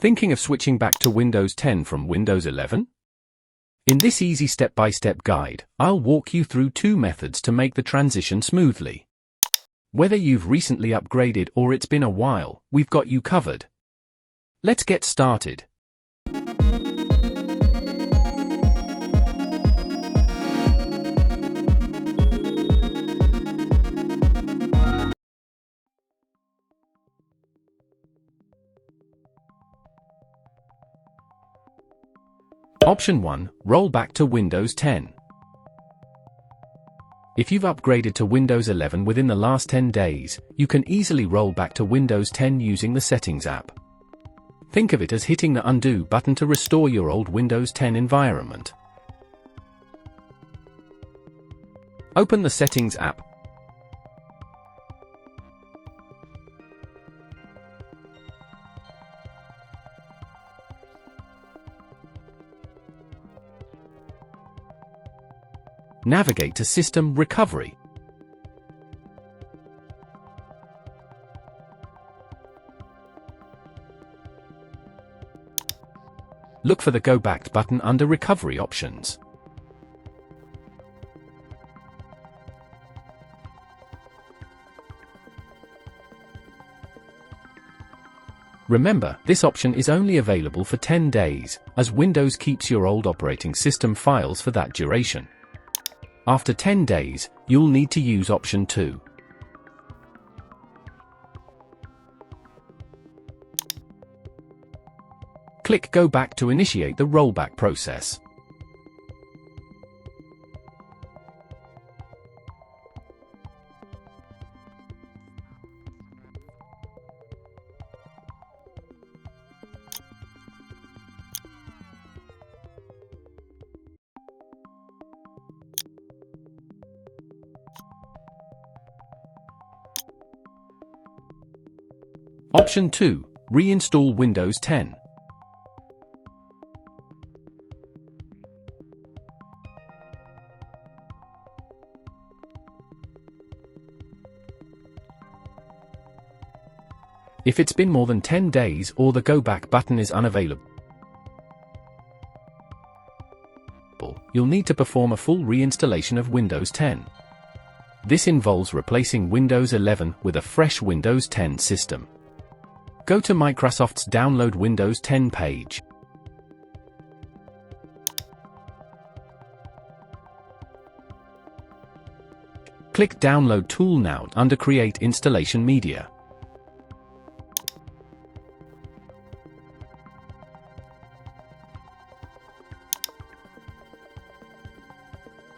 Thinking of switching back to Windows 10 from Windows 11? In this easy step-by-step guide, I'll walk you through 2 methods to make the transition smoothly. Whether you've recently upgraded or it's been a while, we've got you covered. Let's get started. Option 1. Roll back to Windows 10. If you've upgraded to Windows 11 within the last 10 days, you can easily roll back to Windows 10 using the Settings app. Think of it as hitting the Undo button to restore your old Windows 10 environment. Open the Settings app. Navigate to System Recovery. Look for the Go Back button under Recovery Options. Remember, this option is only available for 10 days, as Windows keeps your old operating system files for that duration. After 10 days, you'll need to use option 2. Click Go Back to initiate the rollback process. Option 2. Reinstall Windows 10. If it's been more than 10 days or the Go Back button is unavailable, you'll need to perform a full reinstallation of Windows 10. This involves replacing Windows 11 with a fresh Windows 10 system. Go to Microsoft's Download Windows 10 page. Click Download Tool now under Create Installation Media.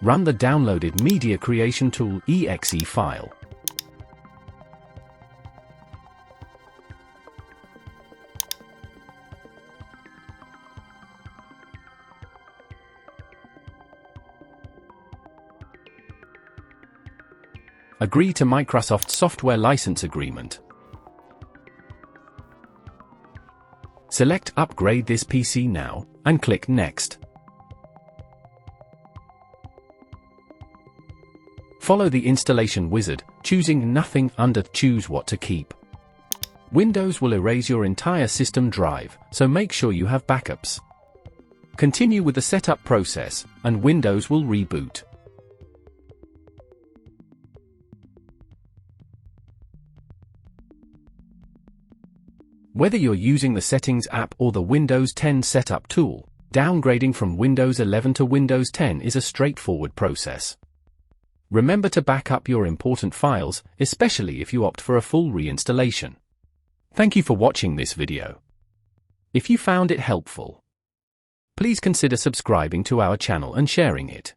Run the downloaded Media Creation Tool .exe file. Agree to Microsoft's software license agreement. Select Upgrade this PC now, and click Next. Follow the installation wizard, choosing Nothing under Choose What to Keep. Windows will erase your entire system drive, so make sure you have backups. Continue with the setup process, and Windows will reboot. Whether you're using the Settings app or the Windows 10 setup tool, downgrading from Windows 11 to Windows 10 is a straightforward process. Remember to back up your important files, especially if you opt for a full reinstallation. Thank you for watching this video. If you found it helpful, please consider subscribing to our channel and sharing it.